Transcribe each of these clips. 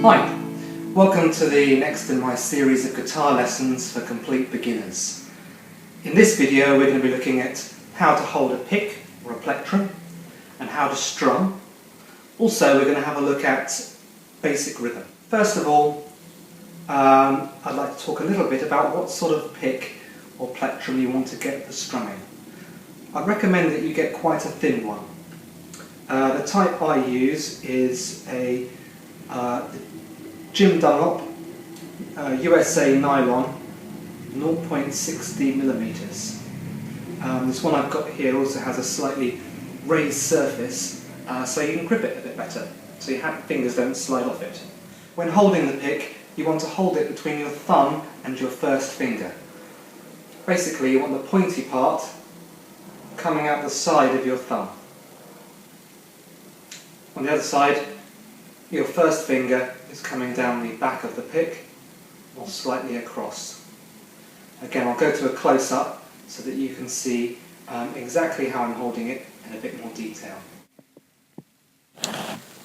Hi, welcome to the next in my series of guitar lessons for complete beginners. In this video we're going to be looking at how to hold a pick or a plectrum and how to strum. Also we're going to have a look at basic rhythm. First of all, I'd like to talk a little bit about what sort of pick or plectrum you want to get for strumming. I'd recommend that you get quite a thin one. The type I use is a Jim Dunlop USA nylon 0.60 millimeters. This one I've got here also has a slightly raised surface, so you can grip it a bit better, so your fingers don't slide off it. When holding the pick, you want to hold it between your thumb and your first finger. Basically, you want the pointy part coming out the side of your thumb. On the other side, your first finger is coming down the back of the pick or slightly across. Again, I'll go to a close-up so that you can see exactly how I'm holding it in a bit more detail.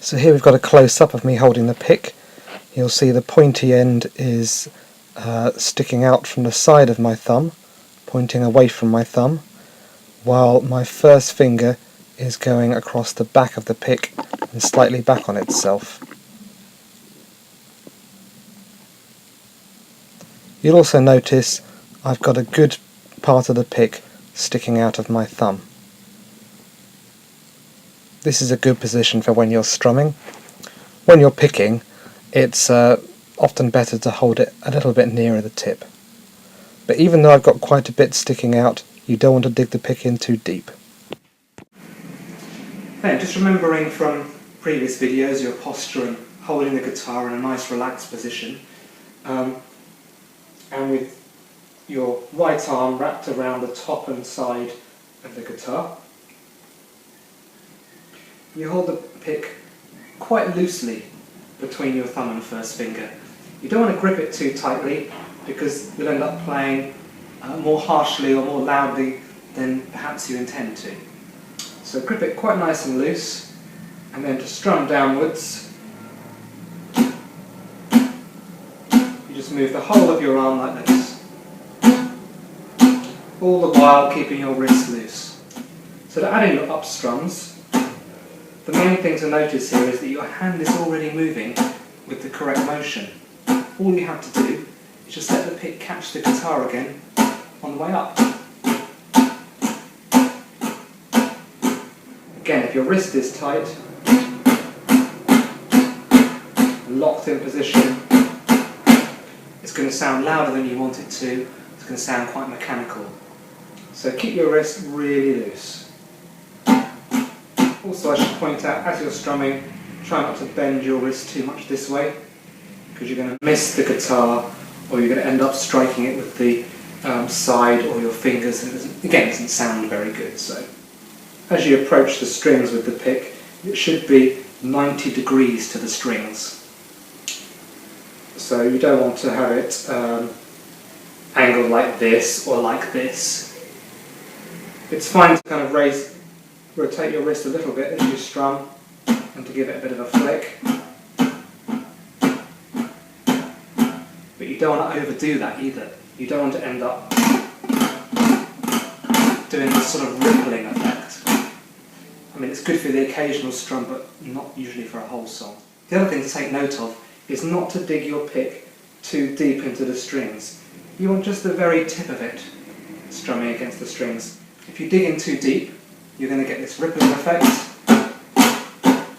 So here we've got a close-up of me holding the pick. You'll see the pointy end is sticking out from the side of my thumb, pointing away from my thumb, while my first finger is going across the back of the pick and slightly back on itself. You'll also notice I've got a good part of the pick sticking out of my thumb. This is a good position for when you're strumming. When you're picking, it's often better to hold it a little bit nearer the tip. But even though I've got quite a bit sticking out, you don't want to dig the pick in too deep. Then, just remembering from previous videos your posture and holding the guitar in a nice relaxed position, and with your right arm wrapped around the top and side of the guitar, you hold the pick quite loosely between your thumb and first finger. You don't want to grip it too tightly because you'll end up playing more harshly or more loudly than perhaps you intend to. So grip it quite nice and loose, and then to strum downwards, you just move the whole of your arm like this, all the while keeping your wrist loose. So to add in your up strums, the main thing to notice here is that your hand is already moving with the correct motion. All you have to do is just let the pick catch the guitar again on the way up. Again, if your wrist is tight, locked in position, it's going to sound louder than you want it to. It's going to sound quite mechanical. So keep your wrist really loose. Also, I should point out, as you're strumming, try not to bend your wrist too much this way, because you're going to miss the guitar, or you're going to end up striking it with the side or your fingers, and it doesn't sound very good. So as you approach the strings with the pick, it should be 90 degrees to the strings. So you don't want to have it angled like this or like this. It's fine to kind of rotate your wrist a little bit as you strum and to give it a bit of a flick. But you don't want to overdo that either. You don't want to end up doing this sort of rippling effect. I mean, it's good for the occasional strum, but not usually for a whole song. The other thing to take note of is not to dig your pick too deep into the strings. You want just the very tip of it strumming against the strings. If you dig in too deep, you're going to get this rippling effect,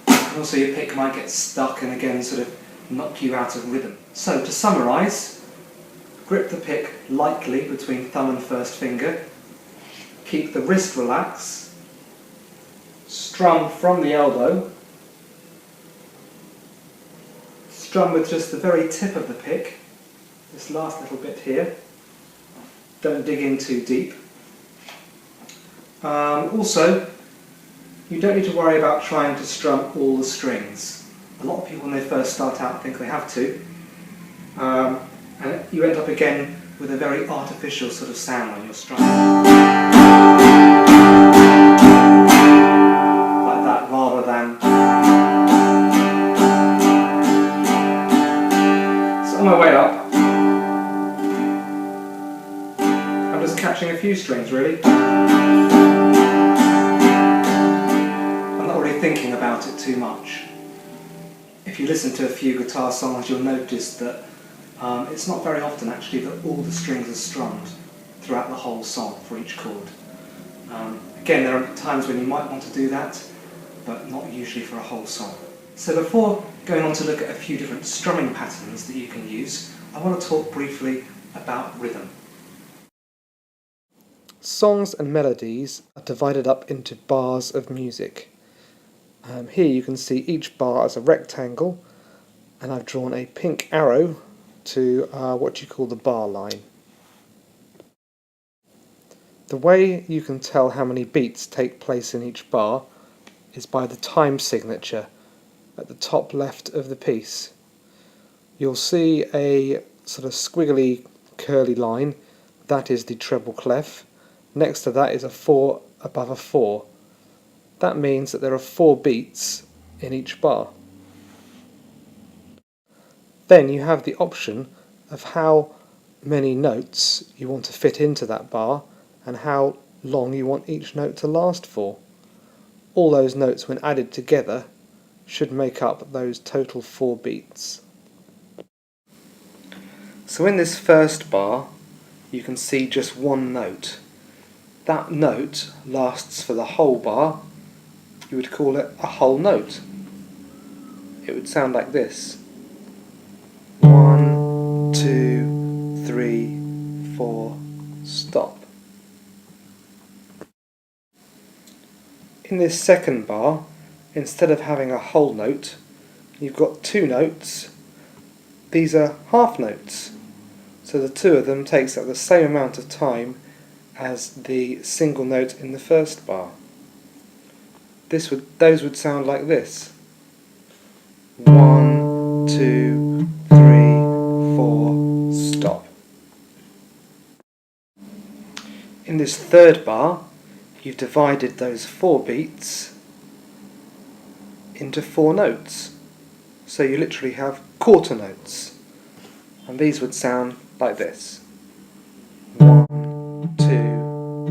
and also your pick might get stuck and again sort of knock you out of rhythm. So to summarise, grip the pick lightly between thumb and first finger, keep the wrist relaxed, strum from the elbow, strum with just the very tip of the pick, this last little bit here, don't dig in too deep. Also, you don't need to worry about trying to strum all the strings. A lot of people when they first start out think they have to, and you end up again with a very artificial sort of sound when you're strumming. Like that, rather than catching a few strings really. I'm not really thinking about it too much. If you listen to a few guitar songs, you'll notice that it's not very often actually that all the strings are strummed throughout the whole song for each chord. Again, there are times when you might want to do that, but not usually for a whole song. So before going on to look at a few different strumming patterns that you can use, I want to talk briefly about rhythm. Songs and melodies are divided up into bars of music. Here you can see each bar as a rectangle, and I've drawn a pink arrow to what you call the bar line. The way you can tell how many beats take place in each bar is by the time signature at the top left of the piece. You'll see a sort of squiggly curly line, that is the treble clef. Next to that is a 4 above a 4. That means that there are 4 beats in each bar. Then you have the option of how many notes you want to fit into that bar and how long you want each note to last for. All those notes, when added together, should make up those total 4 beats. So in this first bar you can see just one note. That note lasts for the whole bar. You would call it a whole note. It would sound like this. 1, 2, 3, 4, stop. In this second bar, instead of having a whole note, you've got 2 notes. These are half notes, so the 2 of them takes up the same amount of time as the single note in the first bar. Those would sound like this. 1, 2, 3, 4, stop. In this third bar, you've divided those 4 beats into 4 notes. So you literally have quarter notes. And these would sound like this. 1, 2,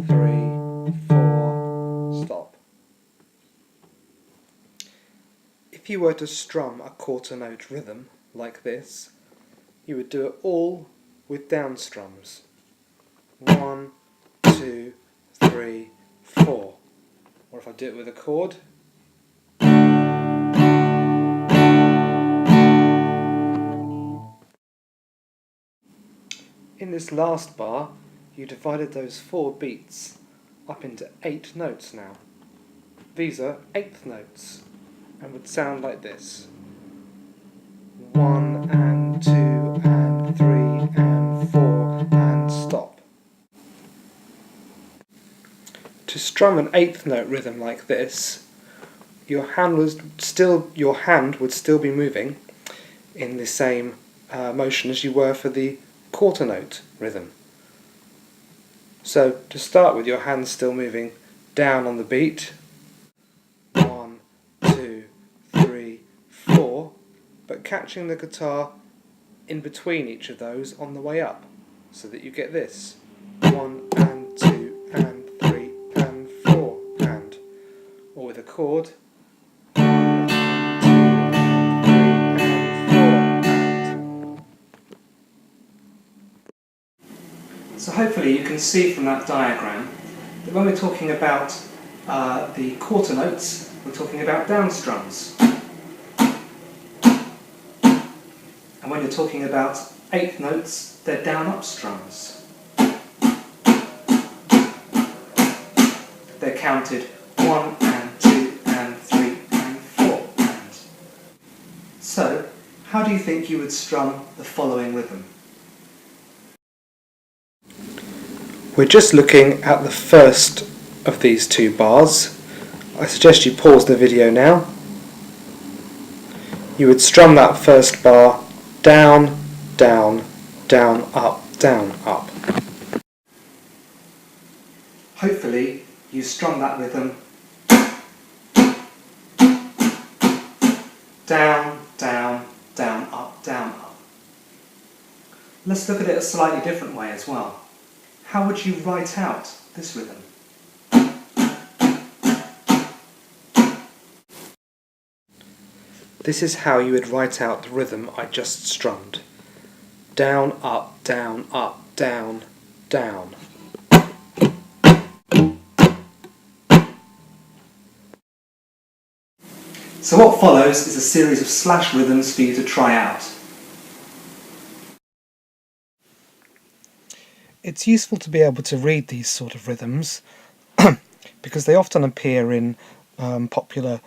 3, 4, stop. If you were to strum a quarter note rhythm like this, you would do it all with down strums. 1, 2, 3, 4. Or if I do it with a chord, in this last bar, you divided those 4 beats up into 8 notes now. These are 8th notes and would sound like this. 1 and 2 and 3 and 4 and stop. To strum an 8th note rhythm like this, your hand would still be moving in the same motion as you were for the quarter note rhythm. So to start with, your hands still moving down on the beat. 1, 2, 3, 4, but catching the guitar in between each of those on the way up, so that you get this. 1 and 2 and 3 and 4 and, or with a chord. So hopefully you can see from that diagram that when we're talking about the quarter notes, we're talking about down strums. And when you're talking about 8th notes, they're down up strums. They're counted 1 and 2 and 3 and 4 and. So, how do you think you would strum the following rhythm? We're just looking at the first of these 2 bars. I suggest you pause the video now. You would strum that first bar down, down, down, up, down, up. Hopefully you strum that rhythm down, down, down, up, down, up. Let's look at it a slightly different way as well. how would you write out this rhythm? This is how you would write out the rhythm I just strummed. Down, up, down, up, down, down. So what follows is a series of slash rhythms for you to try out. It's useful to be able to read these sort of rhythms because they often appear in popular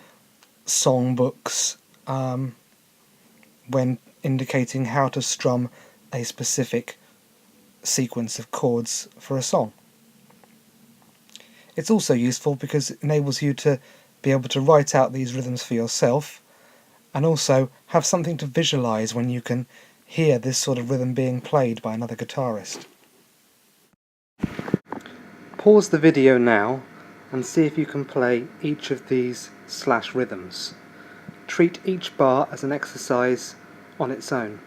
songbooks when indicating how to strum a specific sequence of chords for a song. It's also useful because it enables you to be able to write out these rhythms for yourself and also have something to visualize when you can hear this sort of rhythm being played by another guitarist. Pause the video now and see if you can play each of these slash rhythms. Treat each bar as an exercise on its own.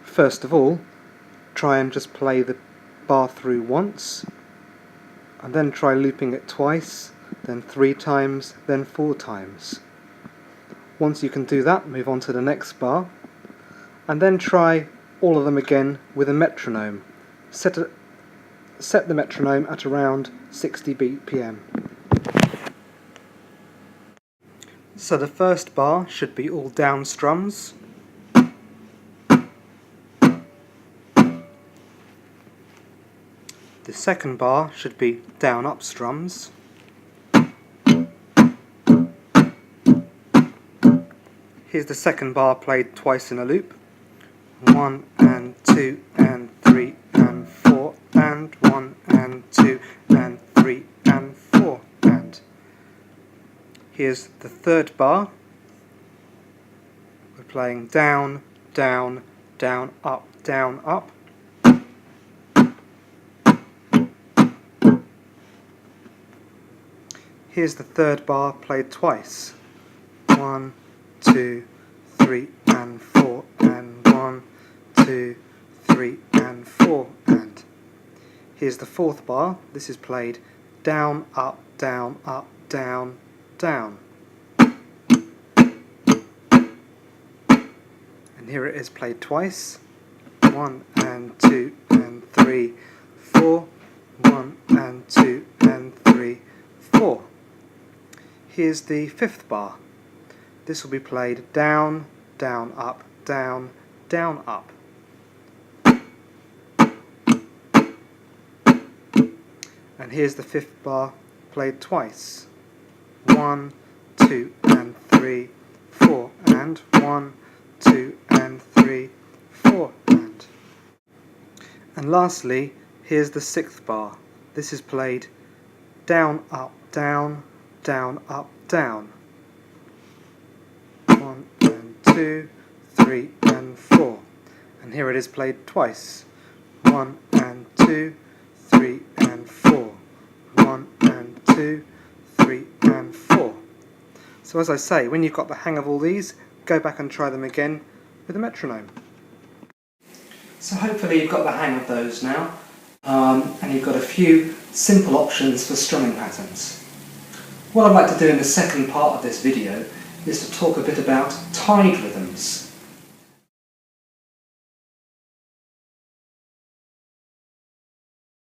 First of all, try and just play the bar through once, and then try looping it twice, then 3 times, then 4 times. Once you can do that, move on to the next bar, and then try all of them again with a metronome. Set the metronome at around 60 BPM. So the first bar should be all down strums. The second bar should be down up strums. Here's the second bar played twice in a loop. 1 and 2 and 3 and 4 and 1 and 2 and 3 and 4 and. Here's the third bar. We're playing down, down, down, up, down, up. Here's the third bar played twice. 1, 2, 3 and 4 and 1, 2, 3 and 4 and. Here's the fourth bar. This is played down, up, down, up, down, down. And here it is played twice. 1 and 2 and 3, 4. 1 and 2 and 3, 4. Here's the fifth bar. This will be played down, down, up, down, down, up. And here's the fifth bar played twice. 1, 2 and 3, 4 and 1, 2 and 3, 4 and. And lastly, here's the sixth bar. This is played down, up, down, down, up, down. 1 and 2, 3 and 4. And here it is played twice. 1 and 2, 3 and 4. 1 and 2, 3 and 4. So as I say, when you've got the hang of all these, go back and try them again with a metronome. So hopefully you've got the hang of those now, and you've got a few simple options for strumming patterns. What I'd like to do in the second part of this video is to talk a bit about tied rhythms.